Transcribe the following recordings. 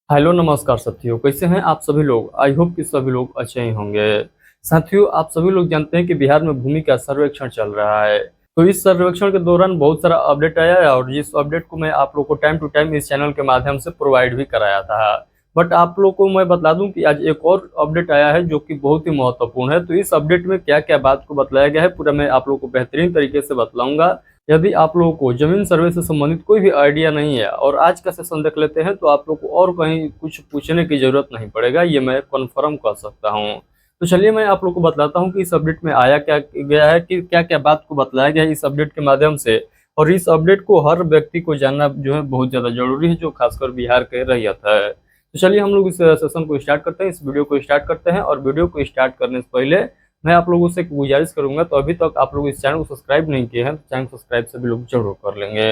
Hello नमस्कार साथियों, कैसे हैं आप सभी लोग। आई होप कि सभी लोग अच्छे ही होंगे। साथियों, आप सभी लोग जानते हैं कि बिहार में भूमि का सर्वेक्षण चल रहा है। तो इस सर्वेक्षण के दौरान बहुत सारा अपडेट आया है और जिस अपडेट को मैं आप लोग को टाइम टू टाइम इस चैनल के माध्यम से प्रोवाइड भी कराया था। बट आप लोग को मैं बता दूं कि आज एक और अपडेट आया है जो कि बहुत ही महत्वपूर्ण है। तो इस अपडेट में क्या क्या बात को बतलाया गया है पूरा मैं आप लोग को बेहतरीन तरीके से बतलाऊंगा। यदि आप लोगों को जमीन सर्वे से संबंधित कोई भी आइडिया नहीं है और आज का सेशन देख लेते हैं तो आप लोग को और कहीं कुछ पूछने की जरूरत नहीं पड़ेगा, ये मैं कन्फर्म कर सकता हूँ। तो चलिए मैं आप लोग को बतलाता हूँ कि इस अपडेट में आया क्या गया है, कि क्या क्या बात को बतलाया गया है इस अपडेट के माध्यम से। और इस अपडेट को हर व्यक्ति को जानना जो है बहुत ज्यादा जरूरी है, जो खासकर बिहार के रैयत है। तो चलिए हम लोग इस सेशन को स्टार्ट करते हैं, इस वीडियो को स्टार्ट करते हैं। और वीडियो को स्टार्ट करने से पहले मैं आप लोगों से एक गुजारिश करूंगा, तो अभी तक आप लोग इस चैनल को सब्सक्राइब नहीं किए हैं तो चैनल सब्सक्राइब सभी लोग जरूर कर लेंगे।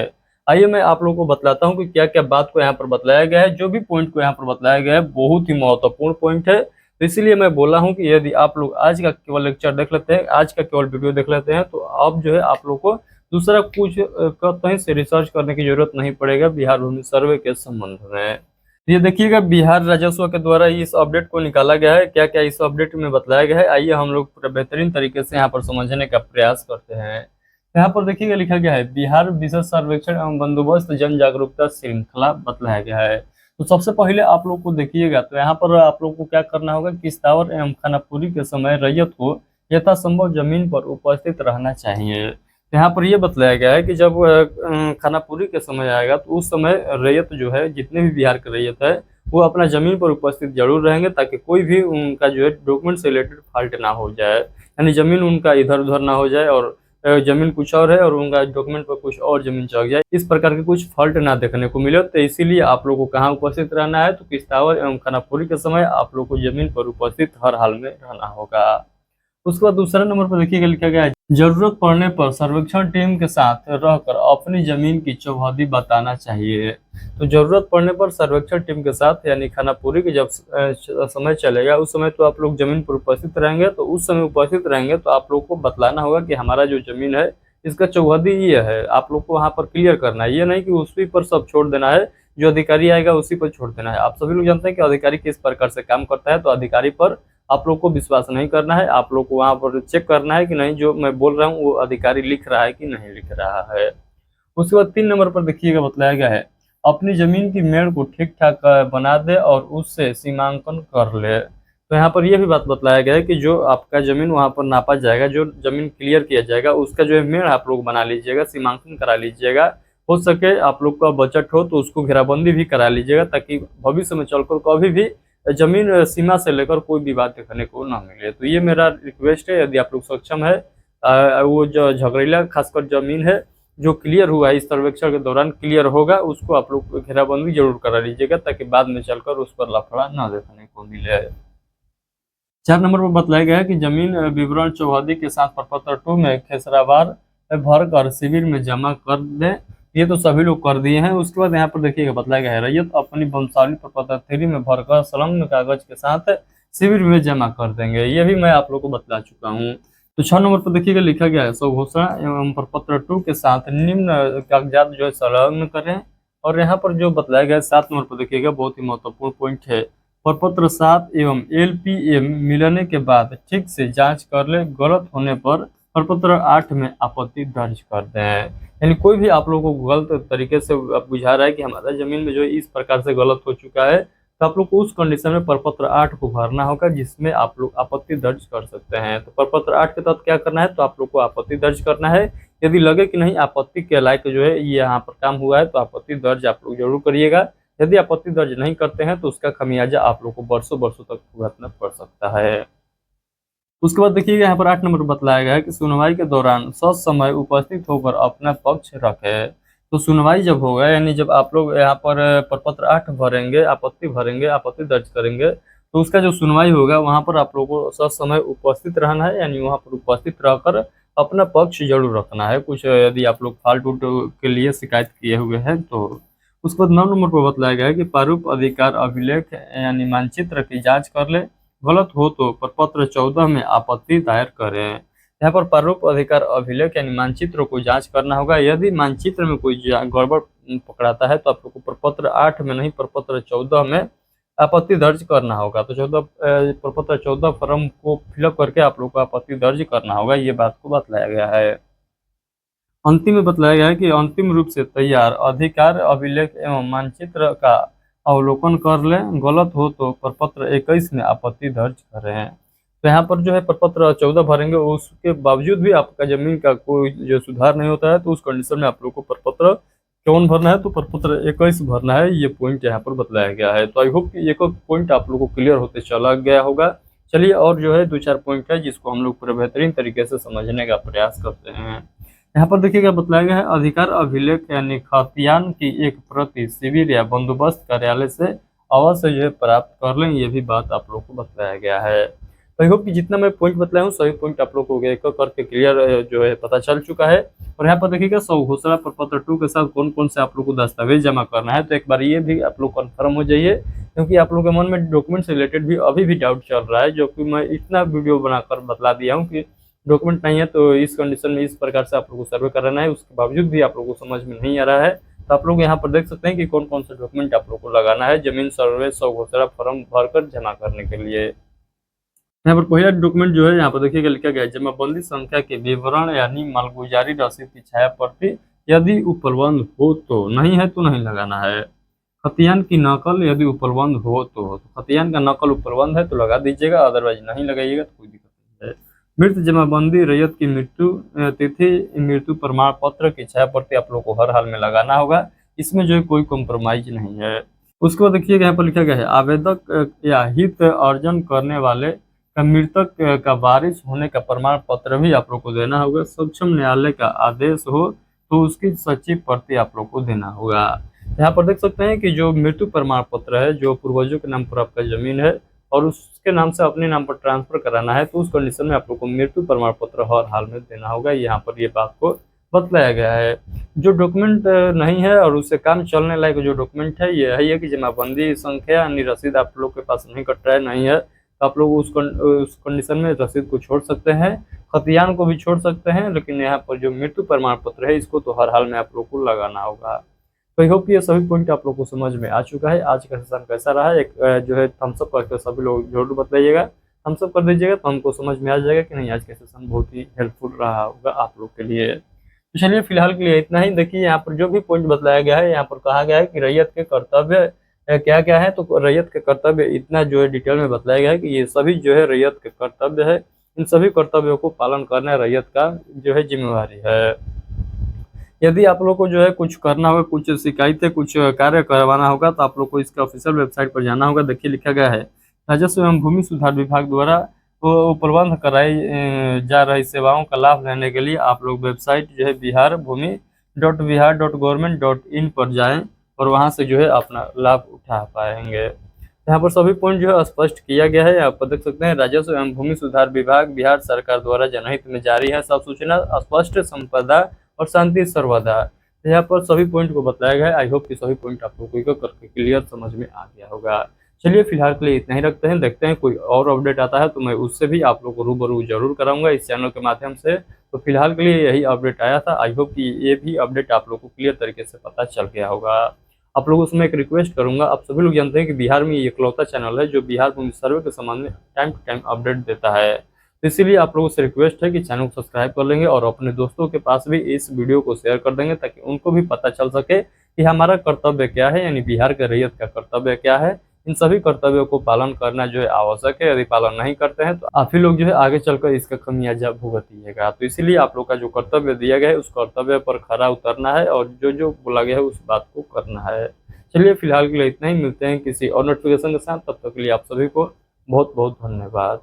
आइए मैं आप लोगों को बतलाता हूं कि क्या क्या बात को यहाँ पर बतलाया गया है। जो भी पॉइंट को यहाँ पर बतलाया गया है बहुत ही महत्वपूर्ण पॉइंट है, तो इसीलिए मैं बोला हूँ कि यदि आप लोग आज का केवल लेक्चर देख लेते हैं, आज का केवल वीडियो देख लेते हैं, तो अब जो है आप लोग को दूसरा कुछ कहीं से रिसर्च करने की जरूरत नहीं पड़ेगा बिहार भूमि सर्वे के संबंध में। ये देखिएगा, बिहार राजस्व के द्वारा इस अपडेट को निकाला गया है। क्या क्या इस अपडेट में बताया गया है, आइए हम लोग पूरा बेहतरीन तरीके से यहाँ पर समझने का प्रयास करते हैं। यहाँ पर देखिएगा लिखा गया है बिहार विशेष सर्वेक्षण एवं बंदोबस्त जन जागरूकता श्रृंखला बतलाया गया है। तो सबसे पहले आप लोग को देखिएगा, तो यहाँ पर आप लोग को क्या करना होगा, किस्तावर एवं खानापुरी के समय रैयत को यथासंभव जमीन पर उपस्थित रहना चाहिए। यहाँ पर यह बतलाया गया है कि जब खानापुरी के समय आएगा तो उस समय रैयत जो है, जितने भी बिहार के रैयत है, वो अपना जमीन पर उपस्थित जरूर रहेंगे, ताकि कोई भी उनका जो है डॉक्यूमेंट से रिलेटेड फॉल्ट ना हो जाए। यानी जमीन उनका इधर उधर ना हो जाए और जमीन कुछ और है और उनका डॉक्यूमेंट पर कुछ और जमीन चढ़ जाए, इस प्रकार के कुछ फॉल्ट ना देखने को मिले। तो इसीलिए आप लोग को कहाँ उपस्थित रहना है, तो किस्तावर एवं खानापुरी के समय आप लोग को जमीन पर उपस्थित हर हाल में रहना होगा। उसके बाद दूसरा नंबर पर देखिएगा लिखा गया है जरूरत पड़ने पर सर्वेक्षण टीम के साथ रहकर अपनी जमीन की चौहद्दी बताना चाहिए। तो जरूरत पड़ने पर सर्वेक्षण टीम के साथ यानी खानापुरी के जब समय चलेगा उस समय तो आप लोग जमीन पर उपस्थित रहेंगे। तो उस समय उपस्थित रहेंगे तो आप लोग को बतलाना होगा कि हमारा जो जमीन है इसका चौहद्दी ये है। आप लोग को वहाँ पर क्लियर करना है, ये नहीं कि उसी पर सब छोड़ देना है, जो अधिकारी आएगा उसी पर छोड़ देना है। आप सभी लोग जानते हैं कि अधिकारी किस प्रकार से काम करता है, तो अधिकारी पर आप लोग को विश्वास नहीं करना है। आप लोग को वहां पर चेक करना है कि नहीं जो मैं बोल रहा हूँ वो अधिकारी लिख रहा है कि नहीं लिख रहा है। उसके बाद 3 नंबर पर देखिएगा बतलाया गया है अपनी जमीन की मेड़ को ठीक ठाक बना दे और उससे सीमांकन कर ले। तो यहाँ पर यह भी बात बतलाया गया है कि जो आपका जमीन वहां पर नापा जाएगा, जो जमीन क्लियर किया जाएगा, उसका जो है मेड़ आप लोग बना लीजिएगा, सीमांकन करा लीजिएगा। हो सके आप लोग का बजट हो तो उसको घेराबंदी भी करा लीजिएगा, ताकि भविष्य में चलकर कभी भी जमीन सीमा से लेकर कोई विवाद देखने को ना मिले। तो ये मेरा रिक्वेस्ट है, यदि आप लोग सक्षम है, वो जो झगड़ीला खासकर जमीन है जो क्लियर हुआ है इस सर्वेक्षण के दौरान क्लियर होगा, उसको आप लोग घेराबंदी जरूर करा लीजिएगा, ताकि बाद में चलकर उस पर लफड़ा ना देखने को मिले। 4 नंबर पर बताया गया है कि जमीन विवरण चौहद्दी के साथ प्रपत्र 2 में खेसरावार भर कर शिविर में जमा कर दें। ये तो सभी लोग कर दिए हैं। उसके बाद यहाँ पर देखिएगा बतलाया गया है रैयत अपनी वंशावली प्रपत्र 3 में भरकर संलग्न कागज के साथ शिविर में जमा कर देंगे। ये भी मैं आप लोग को बतला चुका हूँ। तो 6 नंबर पर देखिएगा लिखा गया है स्वघोषणा एवं प्रपत्र 2 के साथ निम्न कागजात जो है संलग्न करें। और यहाँ पर जो बतलाया गया है 7 नंबर पर देखिएगा, बहुत ही महत्वपूर्ण पॉइंट है, प्रपत्र 7 एवं LPM मिलने के बाद ठीक से जांच कर ले, गलत होने पर प्रपत्र 8 में आपत्ति दर्ज कर दें। यानी कोई भी आप लोगों को गलत तरीके से अब बुझा रहा है कि हमारा जमीन में जो इस प्रकार से गलत हो चुका है, तो आप लोग को उस कंडीशन में प्रपत्र 8 को भरना होगा, जिसमें आप लोग आपत्ति दर्ज कर सकते हैं। तो प्रपत्र 8 के तहत क्या करना है, तो आप लोग को आपत्ति दर्ज करना है। यदि लगे कि नहीं आपत्ति के लायक जो है ये यहाँ पर काम हुआ है, तो आपत्ति दर्ज आप लोग जरूर करिएगा। यदि आपत्ति दर्ज नहीं करते हैं तो उसका खमियाजा आप लोग को वर्षों वर्षों तक भुगतना पड़ सकता है। उसके बाद देखिएगा यहाँ पर 8 नंबर बतलाया गया है कि सुनवाई के दौरान ससमय उपस्थित होकर अपना पक्ष रखे। तो सुनवाई जब होगा, यानी जब आप लोग यहाँ पर प्रपत्र 8 भरेंगे, आपत्ति दर्ज करेंगे, तो उसका जो सुनवाई होगा वहाँ पर आप लोगों को ससमय उपस्थित रहना है। यानी वहाँ पर उपस्थित रहकर अपना पक्ष जरूर रखना है। कुछ यदि आप लोग फाल्ट उल्ट के लिए शिकायत किए हुए हैं तो। उसके बाद 9 नंबर पर बतलाया गया है कि प्रारूप अधिकार अभिलेख यानी मानचित्र की जांच कर ले, गलत हो तो प्रपत्र 14 में आपत्ति दायर करें। यहाँ पर प्रारूप अधिकार अभिलेख यानी मानचित्र को जांच करना होगा। यदि मानचित्र में कोई गड़बड़ पकड़ाता है तो आप लोग को प्रपत्र 8 में नहीं, प्रपत्र 14 में आपत्ति दर्ज करना होगा। तो 14 प्रपत्र 14 फॉर्म को फिलअप करके आप लोग को आपत्ति दर्ज करना होगा, ये बात को बतलाया गया है। अंतिम में बतलाया गया है कि अंतिम रूप से तैयार अधिकार अभिलेख एवं मानचित्र का अवलोकन कर लें, गलत हो तो प्रपत्र 21 में आपत्ति दर्ज करें। तो यहाँ पर जो है प्रपत्र 14 भरेंगे, उसके बावजूद भी आपका जमीन का कोई जो सुधार नहीं होता है तो उस कंडीशन में आप लोग को प्रपत्र 54 भरना है, तो प्रपत्र 21 भरना है। ये पॉइंट यहाँ पर बतलाया गया है। तो आई होप कि एक पॉइंट आप लोग को क्लियर होते चला गया होगा। चलिए और जो है 2-4 पॉइंट है जिसको हम लोग पूरे बेहतरीन तरीके से समझने का प्रयास करते हैं। यहाँ पर देखिएगा बतलाया गया है, अधिकार अभिलेख यानी खतियान की एक प्रति शिविर या बंदोबस्त कार्यालय से अवश्य जो है प्राप्त कर लें, ये भी बात आप लोग को बतलाया गया है। तो आई होप कि जितना मैं पॉइंट बतलाया हूँ सभी पॉइंट आप लोग को एक करके क्लियर जो है पता चल चुका है। और यहाँ पर देखिएगा घोषणा प्रपत्र 2 के साथ कौन कौन से आप लोग को दस्तावेज जमा करना है, तो एक बार ये भी आप लोग कन्फर्म हो जाइए, क्योंकि आप लोग के मन में डॉक्यूमेंट से रिलेटेड भी अभी भी डाउट चल रहा है, जो कि मैं इतना वीडियो बनाकर बतला दिया हूँ कि डॉक्यूमेंट नहीं है तो इस कंडीशन में इस प्रकार से आप लोग को सर्वे कराना है, उसके बावजूद भी आप लोग को समझ में नहीं आ रहा है। तो आप लोग यहाँ पर देख सकते हैं कि कौन कौन से डॉक्यूमेंट आप लोग को लगाना है जमीन सर्वे घोषणा फॉर्म भरकर जमा करने के लिए। यहाँ पर पहला डॉक्यूमेंट जो है यहाँ पर देखिएगा लिखा गया है, जमाबंदी संख्या के विवरण यानी मालगुजारी रसीद की छाया प्रति यदि उपलब्ध हो तो, नहीं है तो नहीं लगाना है। खतियान की नकल यदि उपलब्ध हो तो खतियान का नकल उपलब्ध है तो लगा दीजिएगा, अदरवाइज नहीं लगाइएगा तो कोई दिक्कत नहीं है। मृत जमाबंदी रैयत की मृत्यु तिथि मृत्यु प्रमाण पत्र की छाया प्रति आप लोग को हर हाल में लगाना होगा, इसमें जो है कोई कॉम्प्रोमाइज नहीं है। उसके बाद देखिएगा यहाँ पर लिखा गया है, आवेदक या हित अर्जन करने वाले का मृतक का वारिस होने का प्रमाण पत्र भी आप लोग को देना होगा। सक्षम न्यायालय का आदेश हो तो उसकी सचिव प्रति आप लोग को देना होगा। यहाँ पर देख सकते हैं कि जो मृत्यु प्रमाण पत्र है, जो पूर्वजों के नाम पर आपका जमीन है और उसके नाम से अपने नाम पर ट्रांसफर कराना है, तो उस कंडीशन में आप लोग को मृत्यु प्रमाण पत्र हर हाल में देना होगा। यहाँ पर ये बात को बतलाया गया है। जो डॉक्यूमेंट नहीं है और उससे काम चलने लायक जो डॉक्यूमेंट है ये है कि जमाबंदी संख्या यानी रसीद आप लोग के पास नहीं कट रहा है, नहीं है, तो आप लोग उस कंडीशन में रसीद को छोड़ सकते हैं, खतियान को भी छोड़ सकते हैं, लेकिन यहाँ पर जो मृत्यु प्रमाण पत्र है इसको तो हर हाल में आप लोग को लगाना होगा। तो आई होप ये सभी पॉइंट आप लोग को समझ में आ चुका है। आज का सेशन कैसा रहा है, एक जो है थम्सअप करके सभी लोग जरूर बताइएगा, थम्सअप कर दीजिएगा तो हमको समझ में आ जाएगा कि नहीं आज का सेशन बहुत ही हेल्पफुल रहा होगा आप लोग के लिए। तो चलिए फिलहाल के लिए इतना ही। देखिए यहाँ पर जो भी पॉइंट बताया गया है, यहाँ पर कहा गया है कि रैयत के कर्तव्य क्या क्या है, तो रैयत के कर्तव्य इतना जो है डिटेल में बताया गया है कि ये सभी जो है रैयत के कर्तव्य है, इन सभी कर्तव्यों को पालन करना रैयत का जो है जिम्मेवारी है। यदि आप लोग को जो है कुछ करना होगा, कुछ शिकायतें कुछ कार्य करवाना होगा, तो आप लोग को इसके ऑफिशियल वेबसाइट पर जाना होगा। देखिए लिखा गया है, राजस्व एवं भूमि सुधार विभाग द्वारा उपलब्ध कराई जा रही सेवाओं का लाभ लेने के लिए आप लोग वेबसाइट जो है biharbhumi.bihar.government.in पर जाएं और वहां से जो है अपना लाभ उठा पाएंगे। यहाँ पर सभी पॉइंट जो है स्पष्ट किया गया है, आप देख सकते हैं। राजस्व एवं भूमि सुधार विभाग बिहार सरकार द्वारा जनहित में जारी है सब सूचना स्पष्ट संपदा और शांति सर्वदा। यहाँ पर सभी पॉइंट को बताया गया है। आई होप कि सभी पॉइंट आप लोगों को करके क्लियर समझ में आ गया होगा। चलिए फिलहाल के लिए इतना ही रखते हैं, देखते हैं कोई और अपडेट आता है तो मैं उससे भी आप लोग को रूबरू जरूर कराऊंगा इस चैनल के माध्यम से। तो फिलहाल के लिए यही अपडेट आया था। आई होप कि ये भी अपडेट आप लोग को क्लियर तरीके से पता चल गया होगा। आप लोगों से मैं एक रिक्वेस्ट करूंगा, आप सभी लोग जानते हैं कि बिहार में ये इकलौता चैनल है जो बिहार भूमि सर्वे के संबंध में टाइम टू टाइम अपडेट देता है। तो इसीलिए आप लोगों से रिक्वेस्ट है कि चैनल को सब्सक्राइब कर लेंगे और अपने दोस्तों के पास भी इस वीडियो को शेयर कर देंगे, ताकि उनको भी पता चल सके कि हमारा कर्तव्य क्या है, यानी बिहार के रैयत का कर्तव्य क्या है। इन सभी कर्तव्यों को पालन करना जो है आवश्यक है। यदि पालन नहीं करते हैं तो आप ही लोग जो है आगे चलकर इसका खमियाजा भुगतिएगा। तो इसीलिए आप लोग का जो कर्तव्य दिया गया है उस कर्तव्य पर खरा उतरना है और जो जो बोला गया है उस बात को करना है। चलिए फिलहाल के लिए इतना ही, मिलते हैं किसी और नोटिफिकेशन के साथ, तब तक के लिए आप सभी को बहुत बहुत धन्यवाद।